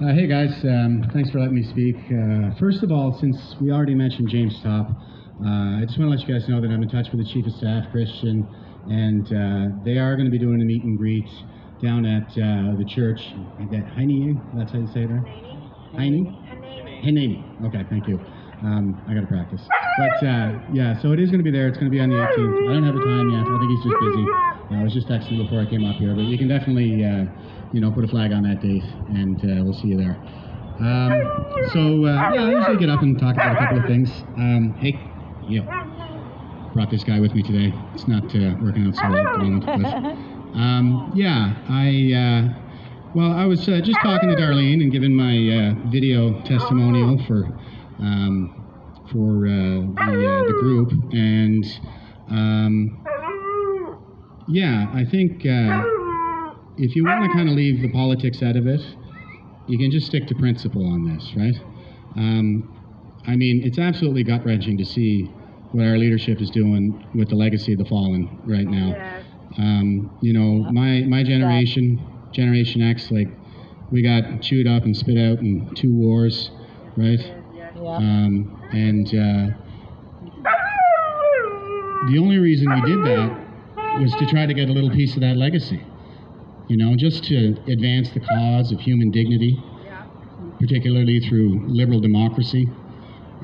Hey guys, thanks for letting me speak. First of all, since we already mentioned James Top, I just want to let you guys know that I'm in touch with the Chief of Staff, Christian, and they are going to be doing a meet and greet down at the church. Heine, that's how you say it, right? Heine? Heine. Okay, thank you. I got to practice. But yeah, so it is going to be there. It's going to be on the 18th. I don't have a time yet. I think he's just busy. I was just texting before I came up here, but you can definitely, put a flag on that date, and we'll see you there. Yeah, I usually get up and talk about a couple of things. Hey, brought this guy with me today. It's not working out so well at the moment, but I was just talking to Darlene and giving my video testimonial for the group, and I think if you want to kind of leave the politics out of it, you can just stick to principle on this, right? I mean, it's absolutely gut-wrenching to see what our leadership is doing with the legacy of the fallen right now. My generation, Generation X, like, we got chewed up and spit out in 2 wars, right? The only reason we did that was to try to get a little piece of that legacy, just to advance the cause of human dignity, particularly through liberal democracy,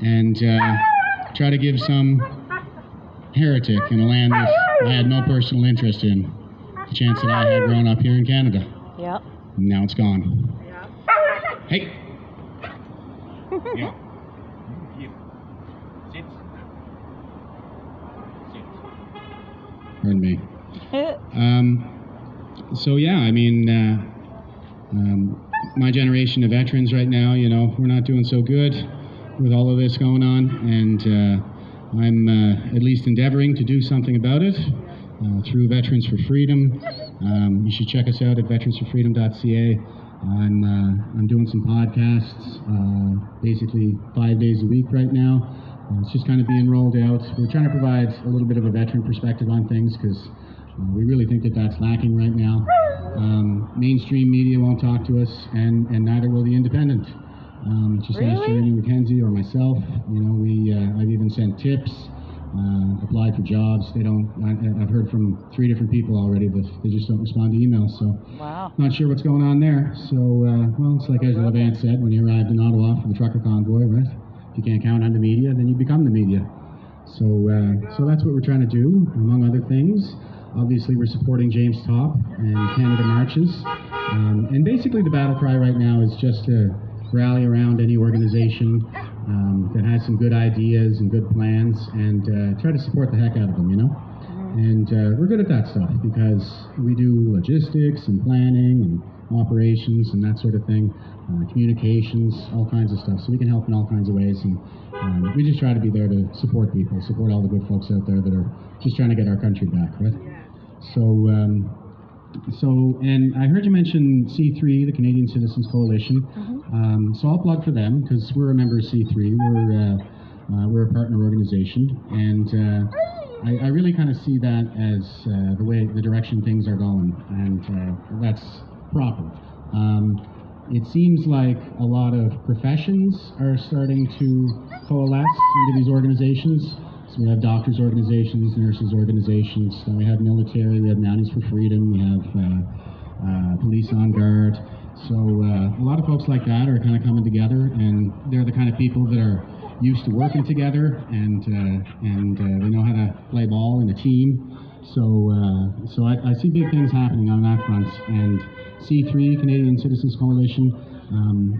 and try to give some heretic in a land that I had no personal interest in the chance that I had grown up here in Canada. Yep. Now it's gone. Hey! Yeah. Pardon me. My generation of veterans right now, we're not doing so good with all of this going on, and I'm at least endeavoring to do something about it through Veterans for Freedom. You should check us out at veteransforfreedom.ca. I'm doing some podcasts, basically 5 days a week right now. It's just kind of being rolled out. We're trying to provide a little bit of a veteran perspective on things because we really think that that's lacking right now. Mainstream media won't talk to us, and neither will the Independent. Just ask Jeremy McKenzie or myself. I've even sent tips, applied for jobs. I've heard from 3 different people already, but they just don't respond to emails. So, not sure what's going on there. So, it's like Ezra Levant said when he arrived in Ottawa for the trucker convoy, right? If you can't count on the media, then you become the media. So that's what we're trying to do, among other things. Obviously, we're supporting James Top and Canada Marches. And basically, the battle cry right now is just to rally around any organization that has some good ideas and good plans and try to support the heck out of them, And we're good at that stuff because we do logistics and planning and operations and that sort of thing, communications, all kinds of stuff. So we can help in all kinds of ways, and we just try to be there to support people, support all the good folks out there that are just trying to get our country back, right? And I heard you mention C3, the Canadian Citizens Coalition. So I'll plug for them because we're a member of C3. We're a partner organization, and I really kind of see that as the direction things are going, and that's proper. It seems like a lot of professions are starting to coalesce into these organizations. So we have doctors' organizations, nurses' organizations, we have military, we have Mounties for Freedom, we have Police on Guard. So a lot of folks like that are kind of coming together, and they're the kind of people that are used to working together, and they know how to play ball in a team. So I see big things happening on that front, and C3, Canadian Citizens Coalition,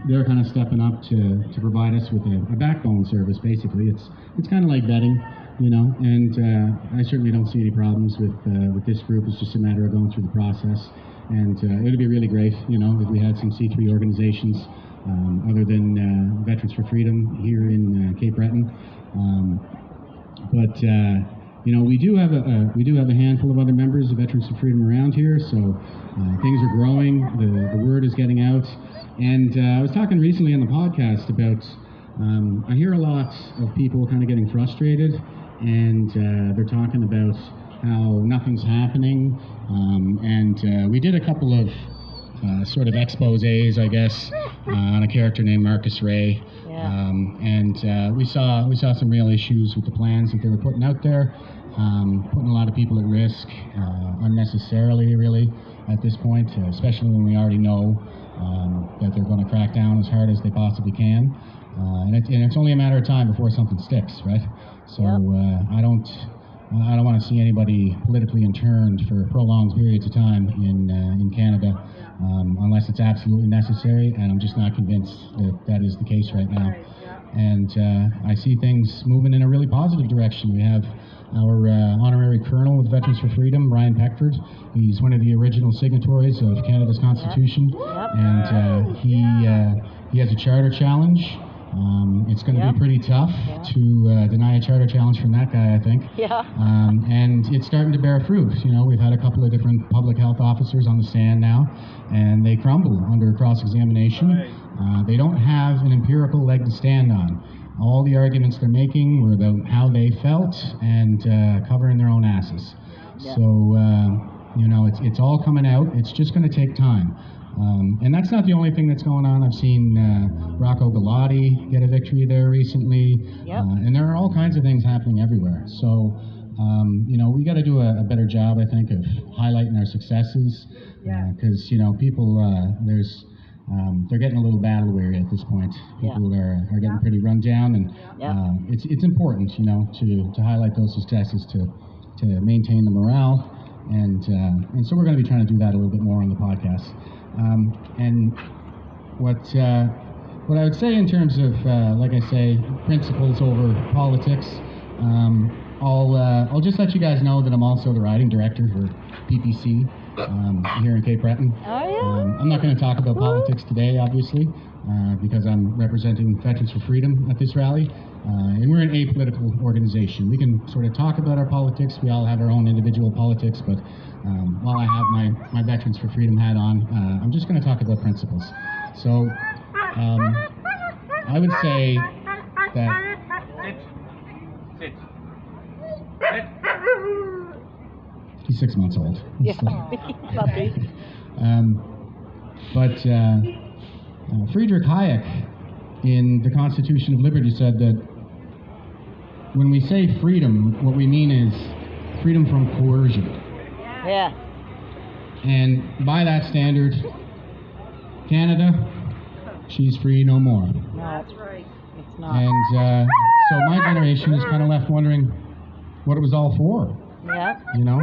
they're kind of stepping up to provide us with a backbone service. Basically, it's kind of like vetting, and I certainly don't see any problems with this group. It's just a matter of going through the process, and it'd be really great, if we had some C3 organizations other than Veterans for Freedom here in Cape Breton. We do have a handful of other members of Veterans for Freedom around here, so things are growing. The word is getting out, and I was talking recently on the podcast about. I hear a lot of people kind of getting frustrated, and they're talking about how nothing's happening. We did a couple of sort of exposés, I guess, on a character named Marcus Ray. Yeah. And we saw some real issues with the plans that they were putting out there, putting a lot of people at risk unnecessarily, really, at this point, especially when we already know that they're going to crack down as hard as they possibly can. And it's only a matter of time before something sticks, right? So I don't want to see anybody politically interned for prolonged periods of time in Canada, unless it's absolutely necessary, and I'm just not convinced that that is the case right now. And I see things moving in a really positive direction. We have our honorary colonel with Veterans for Freedom, Ryan Peckford. He's one of the original signatories of Canada's Constitution, and he has a charter challenge. It's going to be pretty tough to deny a charter challenge from that guy, I think. And it's starting to bear fruit. You know, we've had a couple of different public health officers on the stand now, and they crumble under cross-examination. They don't have an empirical leg to stand on. All the arguments they're making were about how they felt and covering their own asses. So, you know, it's all coming out. It's just going to take time. And that's not the only thing that's going on. I've seen Rocco Galati get a victory there recently. And there are all kinds of things happening everywhere. So, you know, we got to do a better job, I think, of highlighting our successes. Because, you know, people, they're getting a little battle weary at this point. People are getting pretty run down. And it's important, you know, to highlight those successes to maintain the morale. And so we're going to be trying to do that a little bit more on the podcast. And what I would say in terms of, like I say, principles over politics, I'll just let you guys know that I'm also the writing director for PPC here in Cape Breton. I'm not going to talk about politics today, obviously, because I'm representing Veterans for Freedom at this rally. And we're an apolitical organization. We can sort of talk about our politics. We all have our own individual politics, but while I have my Veterans for Freedom hat on, I'm just going to talk about principles. So I would say that... Sit. He's 6 months old. Puppy. But Friedrich Hayek in The Constitution of Liberty said that when we say freedom, what we mean is freedom from coercion. And by that standard, Canada, she's free no more. No, that's right. It's not. And so my generation is kind of left wondering what it was all for. You know,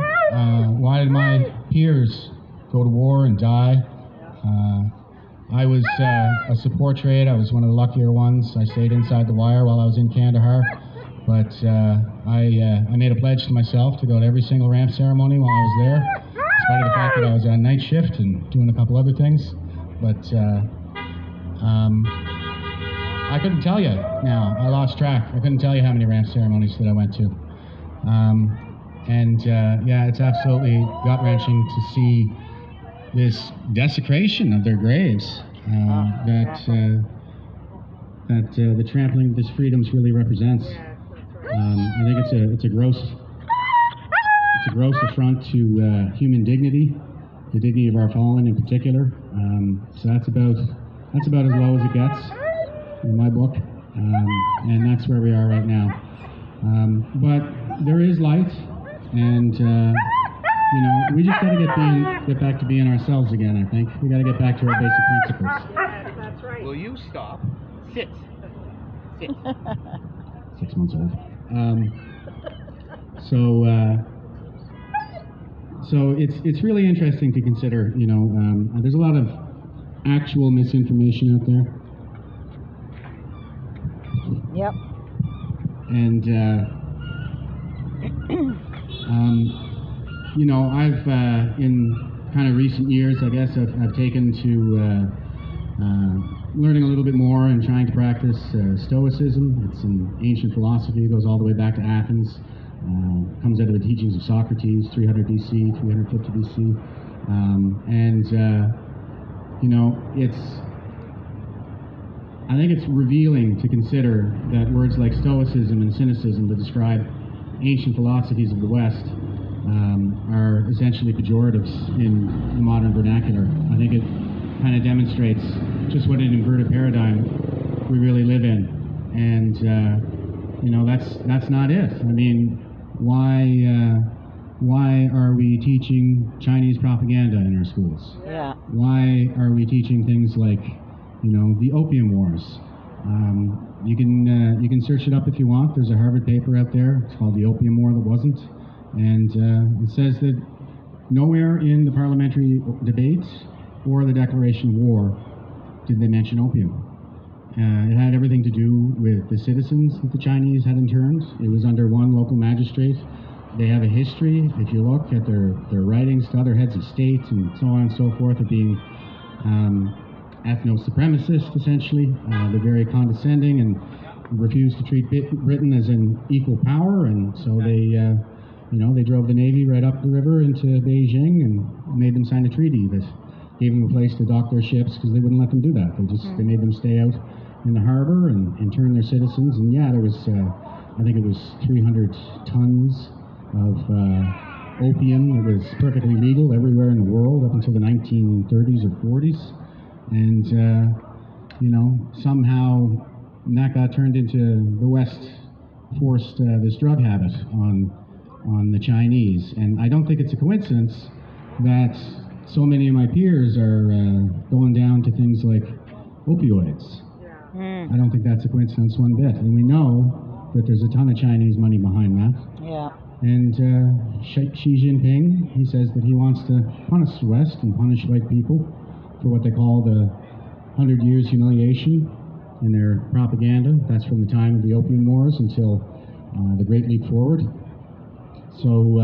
why did my peers go to war and die? I was a support trade. I was one of the luckier ones. I stayed inside the wire while I was in Kandahar. But I made a pledge to myself to go to every single ramp ceremony while I was there, despite of the fact that I was on night shift and doing a couple other things. But I couldn't tell you now. I lost track. I couldn't tell you how many ramp ceremonies that I went to. Yeah, it's absolutely gut-wrenching to see this desecration of their graves that the trampling of this freedoms really represents. I think it's a gross affront to human dignity, the dignity of our fallen in particular. So that's about as low as it gets in my book, and that's where we are right now. But there is light, and you know, we just got to get back to being ourselves again. I think we got to get back to our basic principles. That's right. Will you stop? Sit. 6 months old. So it's really interesting to consider. You know, there's a lot of actual misinformation out there. And you know, I've in kind of recent years, I guess, I've taken to learning a little bit more and trying to practice Stoicism. It's an ancient philosophy. It goes all the way back to Athens. Comes out of the teachings of Socrates, 300 BC, 350 BC. You know, I think it's revealing to consider that words like Stoicism and cynicism that describe ancient philosophies of the West are essentially pejoratives in the modern vernacular. I think it kind of demonstrates just what an inverted paradigm we really live in. And, that's not it. I mean, why are we teaching Chinese propaganda in our schools? Yeah. Why are we teaching things like, the Opium Wars? You can search it up if you want. There's a Harvard paper out there. It's called The Opium War That Wasn't. And it says that nowhere in the parliamentary debates or the declaration of war did they mention opium. It had everything to do with the citizens that the Chinese had interned. It was under one local magistrate. They have a history, if you look at their writings to other heads of state and so on and so forth, of being ethno-supremacist, essentially. They're very condescending and refused to treat Britain as an equal power, and so they drove the Navy right up the river into Beijing and made them sign a treaty that gave them a place to dock their ships because they wouldn't let them do that. They made them stay out in the harbor and intern their citizens. And yeah, there was, I think it was 300 tons of opium that was perfectly legal everywhere in the world up until the 1930s or 40s. And, somehow that got turned into the West forced this drug habit on the Chinese. And I don't think it's a coincidence that so many of my peers are going down to things like opioids. I don't think that's a coincidence one bit. And we know that there's a ton of Chinese money behind that. Yeah. And Xi Jinping, he says that he wants to punish the West and punish white people for what they call the 100 years humiliation in their propaganda. That's from the time of the Opium Wars until the Great Leap Forward. So,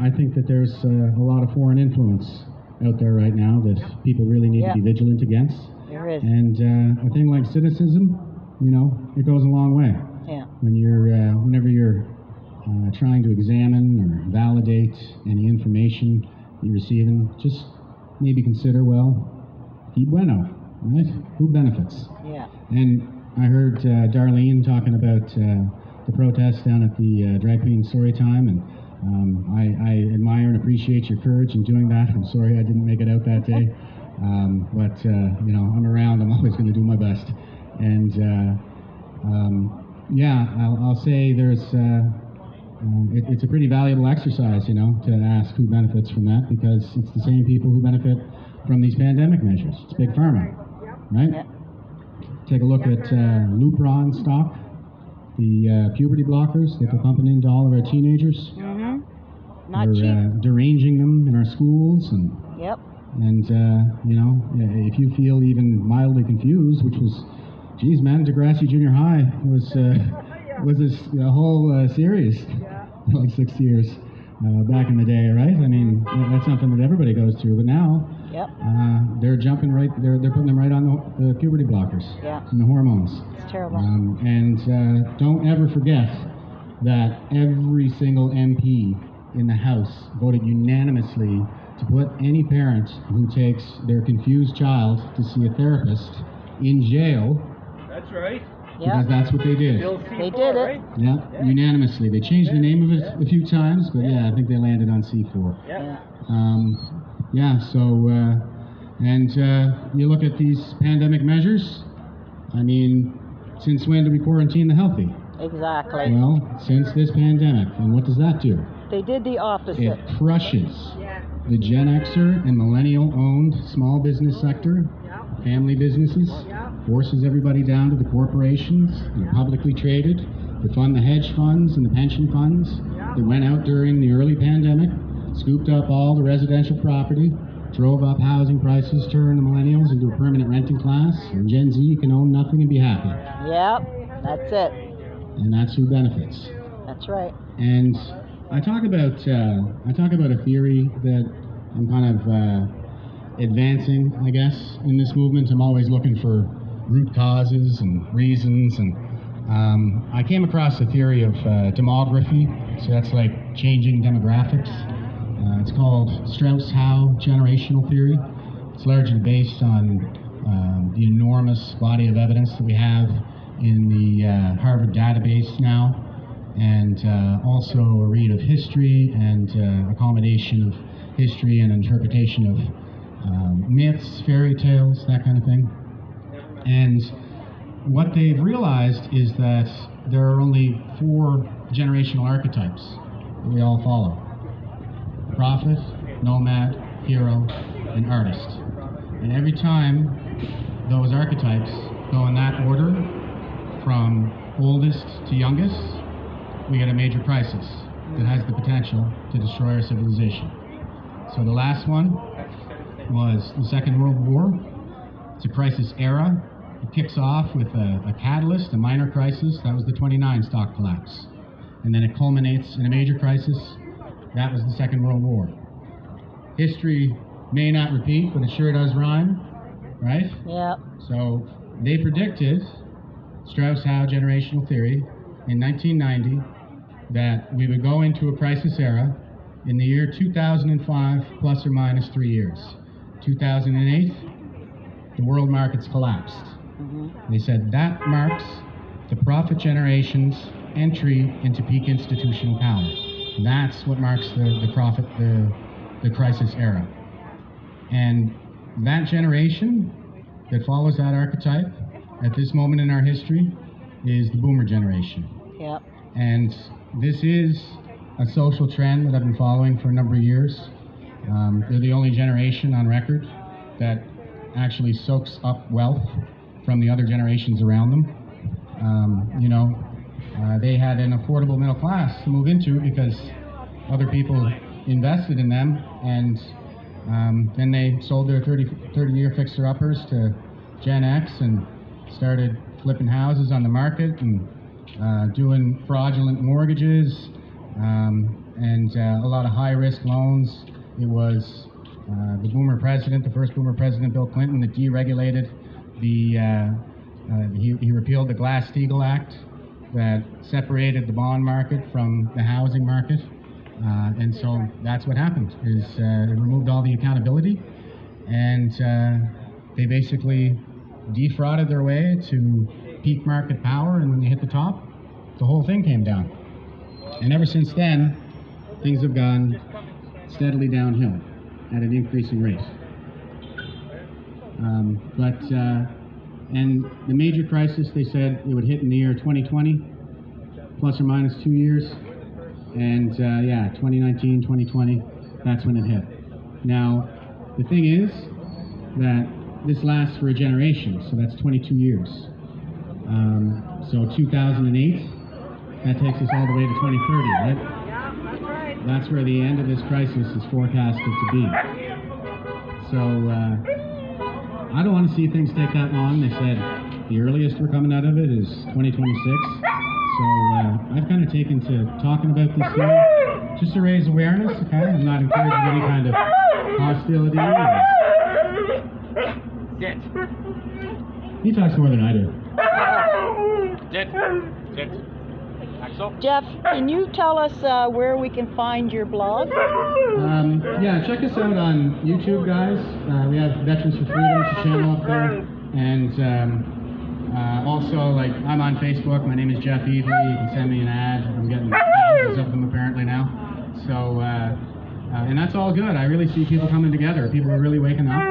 I think that there's a lot of foreign influence out there right now that people really need to be vigilant against. There is. And a thing like cynicism, it goes a long way. Yeah. Whenever you're trying to examine or validate any information you're receiving, just maybe consider, qui bueno, right? Who benefits? Yeah. And I heard Darlene talking about the protest down at the Drag Queen Storytime, and I admire and appreciate your courage in doing that. I'm sorry I didn't make it out that day, but I'm around. I'm always going to do my best. And I'll say there's it's a pretty valuable exercise, to ask who benefits from that, because it's the same people who benefit from these pandemic measures. It's Big Pharma, right? Yep. Take a look at Lupron stock, the puberty blockers that they're pumping into all of our teenagers. Mm-hmm. Not We're cheap. deranging them in our schools, and Yep. if you feel even mildly confused, which was, geez, man, Degrassi Junior High was a whole series, like 6 years back in the day, right? I mean, that's something that everybody goes through, but now Yep. they're jumping right, they're putting them right on the puberty blockers Yeah. and the hormones. It's terrible. And don't ever forget that every single MP in the House voted unanimously to put any parent who takes their confused child to see a therapist in jail. That's right. Because Yep. that's what they did. Bill They C4, did it. right? Yeah, unanimously. They changed the name of it a few times, but yeah, I think they landed on C4. Yeah. You look at these pandemic measures, I mean, since when do we quarantine the healthy? Exactly. Well, since this pandemic. And what does that do? They did the opposite. It crushes the Gen Xer and millennial-owned small business sector, family businesses, forces everybody down to the corporations, the publicly traded, to fund the hedge funds and the pension funds that went out during the early pandemic, scooped up all the residential property, drove up housing prices, turned the millennials into a permanent renting class, and Gen Z can own nothing and be happy. Yep. That's it. And that's who benefits. That's right. And I talk about a theory that I'm kind of advancing, I guess, in this movement. I'm always looking for root causes and reasons, and I came across the theory of demography. So that's like changing demographics. It's called Strauss-Howe generational theory. It's largely based on the enormous body of evidence that we have in the Harvard database now, and also a read of history and a combination of history and interpretation of myths, fairy tales, that kind of thing. And what they've realized is that there are only 4 generational archetypes that we all follow: prophet, nomad, hero, and artist. And every time those archetypes go in that order, from oldest to youngest, we get a major crisis that has the potential to destroy our civilization. So the last one was the Second World War. It's a crisis era. It kicks off with a catalyst, a minor crisis. That was the 29 stock collapse. And then it culminates in a major crisis. That was the Second World War. History may not repeat, but it sure does rhyme, right? Yep. So they predicted, Strauss-Howe generational theory, in 1990, that we would go into a crisis era in the year 2005, plus or minus 3 years. 2008, the world markets collapsed. They said that marks the prophet generation's entry into peak institutional power. That's what marks the crisis era. And that generation that follows that archetype at this moment in our history is the boomer generation. Yep. And this is a social trend that I've been following for a number of years. They're the only generation on record that actually soaks up wealth from the other generations around them. They had an affordable middle class to move into because other people invested in them, and then they sold their 30-year fixer-uppers to Gen X and started flipping houses on the market and doing fraudulent mortgages and a lot of high-risk loans. It was the boomer president, the first boomer president, Bill Clinton, that deregulated he repealed the Glass-Steagall Act that separated the bond market from the housing market. And so that's what happened, is it removed all the accountability, and they basically defrauded their way to peak market power, and when they hit the top, the whole thing came down. And ever since then, things have gone steadily downhill at an increasing rate. And the major crisis, they said it would hit in the year 2020, plus or minus 2 years. And 2019, 2020, that's when it hit. Now, the thing is that this lasts for a generation, so that's 22 years. So 2008, that takes us all the way to 2030, right? That's where the end of this crisis is forecasted to be. So I don't want to see things take that long. They said the earliest we're coming out of it is 2026. So I've kind of taken to talking about this here just to raise awareness, okay? I'm not encouraging any kind of hostility. Sit. He talks more than I do. Sit. Sit. Axel? Jeff, can you tell us where we can find your blog? Check us out on YouTube, guys. We have Veterans for Freedom, it's a channel up there. And also, I'm on Facebook. My name is Jeff Evely. You can send me an ad. I'm getting thousands of them apparently now. So, and that's all good. I really see people coming together. People are really waking up,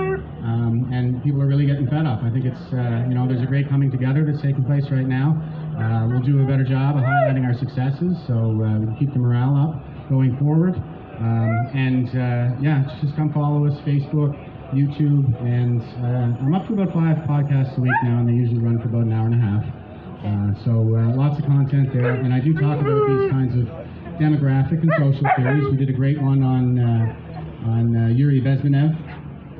and people are really getting fed up. I think it's, there's a great coming together that's taking place right now. We'll do a better job of highlighting our successes, so we can keep the morale up going forward. Just come follow us, Facebook, YouTube, and I'm up to about 5 podcasts a week now, and they usually run for about an hour and a half. So lots of content there, and I do talk about these kinds of demographic and social theories. We did a great one on Yuri Bezmenev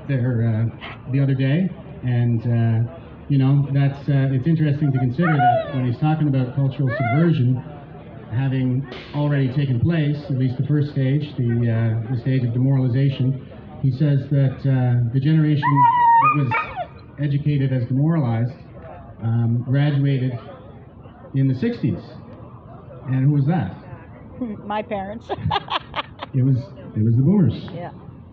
there the other day, and that's it's interesting to consider that when he's talking about cultural subversion having already taken place, at least the first stage, the stage of demoralization, he says that the generation that was educated as demoralized graduated in the 60s. And who was that? My parents. It was the boomers. Yeah.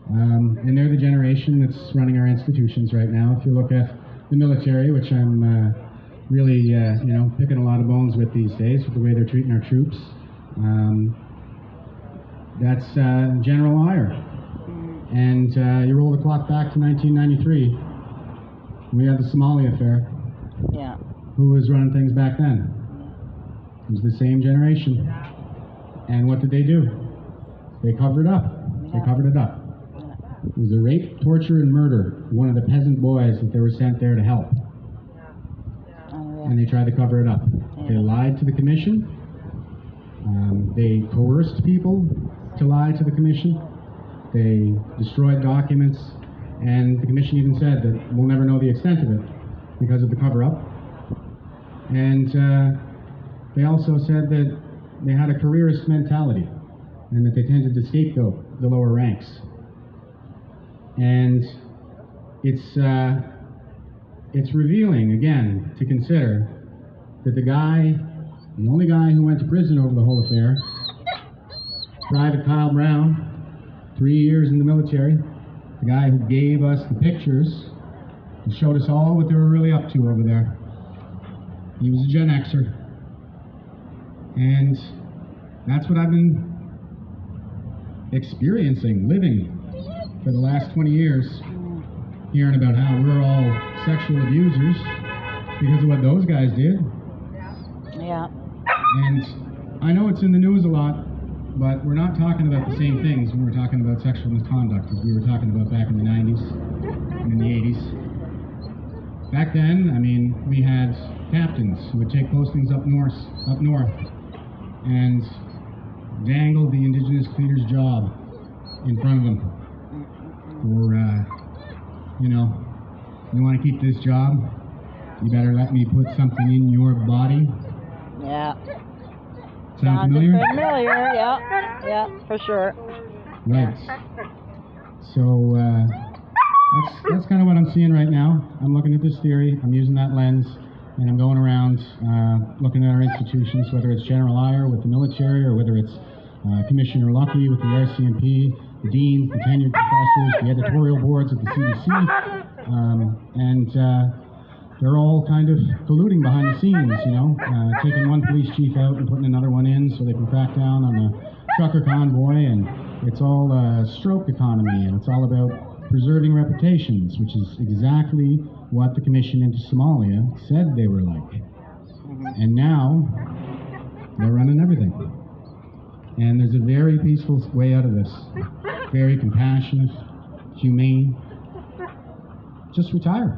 And they're the generation that's running our institutions right now. If you look at the military, which I'm really, picking a lot of bones with these days, with the way they're treating our troops, that's General Iyer. And you roll the clock back to 1993. We had the Somalia affair. Yeah. Who was running things back then? It was the same generation. And what did they do? They covered it up. They covered it up. It was a rape, torture, and murder of one of the peasant boys that they were sent there to help. And they tried to cover it up. They lied to the commission. They coerced people to lie to the commission. They destroyed documents. And the commission even said that we'll never know the extent of it because of the cover-up. And they also said that they had a careerist mentality and that they tended to scapegoat the lower ranks. And it's revealing, again, to consider that the only guy who went to prison over the whole affair, Private Kyle Brown, 3 years in the military, the guy who gave us the pictures and showed us all what they were really up to over there. He was a Gen Xer. And that's what I've been experiencing, living for the last 20 years, hearing about how we're all sexual abusers because of what those guys did. Yeah. And I know it's in the news a lot, but we're not talking about the same things when we're talking about sexual misconduct as we were talking about back in the 90s and in the 80s. Back then, I mean, we had captains who would take postings up north and dangle the Indigenous cleaner's job in front of them. Or, you want to keep this job? You better let me put something in your body. Yeah. Sound Sounds familiar? familiar, yeah. Yeah, for sure. Right. So, that's kind of what I'm seeing right now. I'm looking at this theory, I'm using that lens, and I'm going around looking at our institutions, whether it's General Iyer with the military or whether it's Commissioner Lucky with the RCMP, the deans, the tenured professors, the editorial boards at the CDC, and they're all kind of colluding behind the scenes, taking one police chief out and putting another one in so they can crack down on the trucker convoy, and it's all a stroke economy, and it's all about preserving reputations, which is exactly what the commission into Somalia said they were like. And now, they're running everything. And there's a very peaceful way out of this. Very compassionate, humane. Just retire.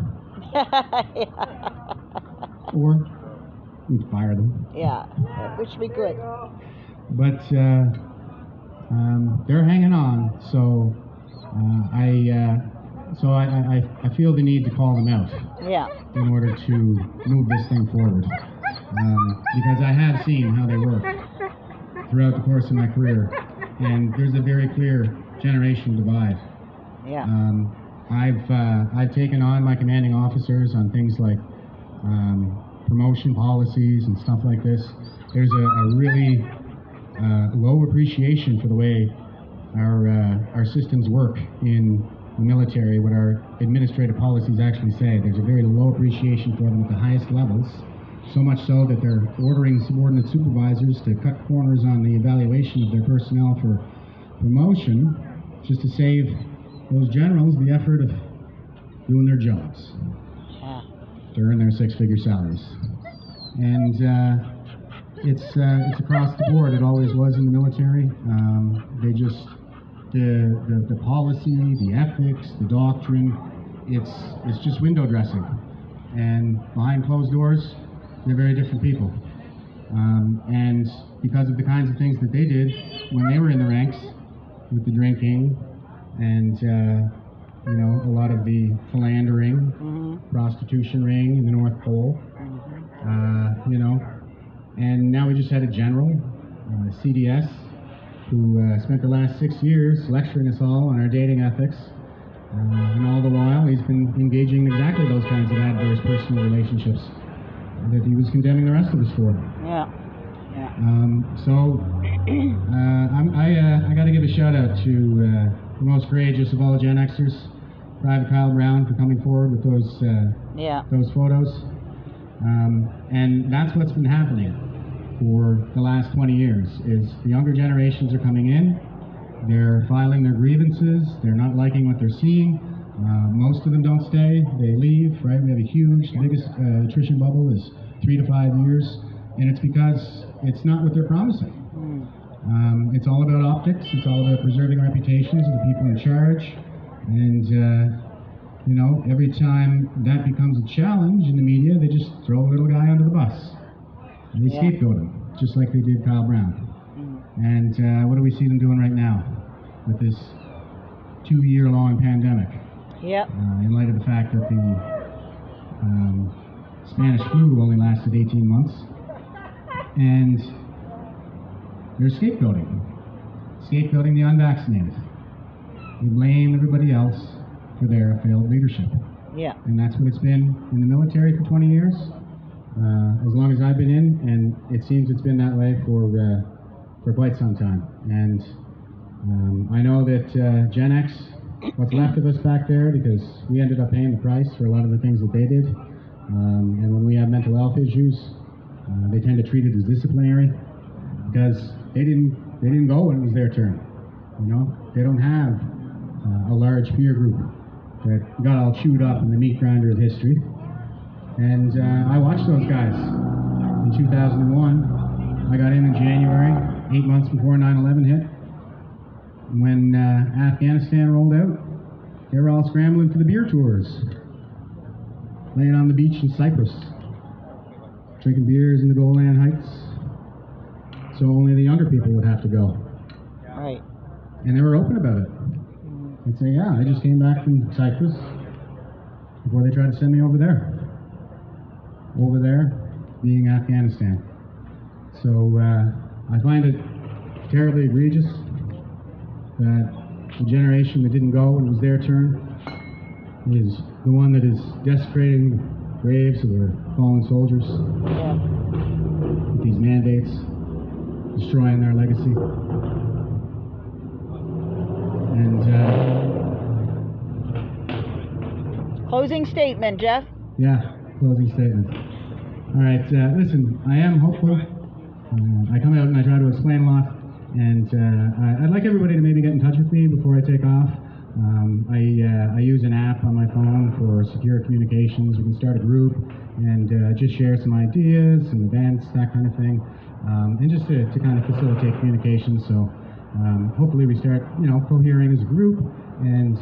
Or we'd fire them. Yeah, which would be good. But they're hanging on, so I feel the need to call them out. Yeah. In order to move this thing forward. Because I have seen how they work throughout the course of my career, and there's a very clear generational divide. Yeah. I've taken on my commanding officers on things like promotion policies and stuff like this. There's a really low appreciation for the way our systems work in the military, what our administrative policies actually say. There's a very low appreciation for them at the highest levels, so much so that they're ordering subordinate supervisors to cut corners on the evaluation of their personnel for promotion, just to save those generals the effort of doing their jobs to earn their six-figure salaries. And it's across the board. It always was in the military. They just the policy, the ethics, the doctrine. It's just window dressing. And behind closed doors, they're very different people. And because of the kinds of things that they did when they were in the ranks, with the drinking and a lot of the philandering, prostitution ring in the North Pole, and now we just had a general, CDS, who spent the last 6 years lecturing us all on our dating ethics, and all the while he's been engaging in exactly those kinds of adverse personal relationships that he was condemning the rest of us for. Yeah. I got to give a shout out to the most courageous of all Gen Xers, Private Kyle Brown, for coming forward with those photos. And that's what's been happening for the last 20 years, is the younger generations are coming in, They're filing their grievances. They're not liking what they're seeing. Most of them don't stay. They leave, right? We have a huge, the biggest attrition bubble is 3 to 5 years, and it's because it's not what they're promising. It's all about optics. It's all about preserving reputations of the people in charge. And, you know, every time that becomes a challenge in the media, they just throw a little guy under the bus. And they scapegoat him, just like they did Kyle Brown. And what do we see them doing right now with this 2-year-long pandemic? Yep. In light of the fact that the Spanish flu only lasted 18 months. And they're scapegoating the unvaccinated. They blame everybody else for their failed leadership. Yeah. And that's what it's been in the military for 20 years, as long as I've been in, and it seems it's been that way for quite some time. And I know that Gen X, what's left of us back there, because we ended up paying the price for a lot of the things that they did, and when we have mental health issues, they tend to treat it as disciplinary, because they didn't go when it was their turn. You know, they don't have a large peer group that got all chewed up in the meat grinder of history. And I watched those guys in 2001. I got in January, 8 months before 9/11 hit. When Afghanistan rolled out, they were all scrambling for the beer tours, laying on the beach in Cyprus, drinking beers in the Golan Heights. So only the younger people would have to go. Right. And they were open about it. They'd say, yeah, I just came back from Cyprus before they tried to send me over there. Over there being Afghanistan. So I find it terribly egregious that the generation that didn't go when it was their turn is the one that is desecrating the graves of their fallen soldiers Yeah. with these mandates, destroying their legacy. And Closing statement, Jeff. yeah, closing statement. All right, listen, I am hopeful. I come out and I try to explain a lot, and I'd like everybody to maybe get in touch with me before I take off. I use an app on my phone for secure communications. We can start a group and just share some ideas, some events, that kind of thing, and just to kind of facilitate communication. So hopefully we start, you know, cohering as a group, and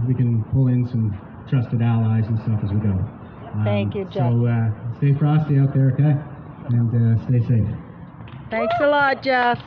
we can pull in some trusted allies and stuff as we go. Thank you, Jeff. So stay frosty out there, okay? And stay safe. Thanks a lot, Jeff.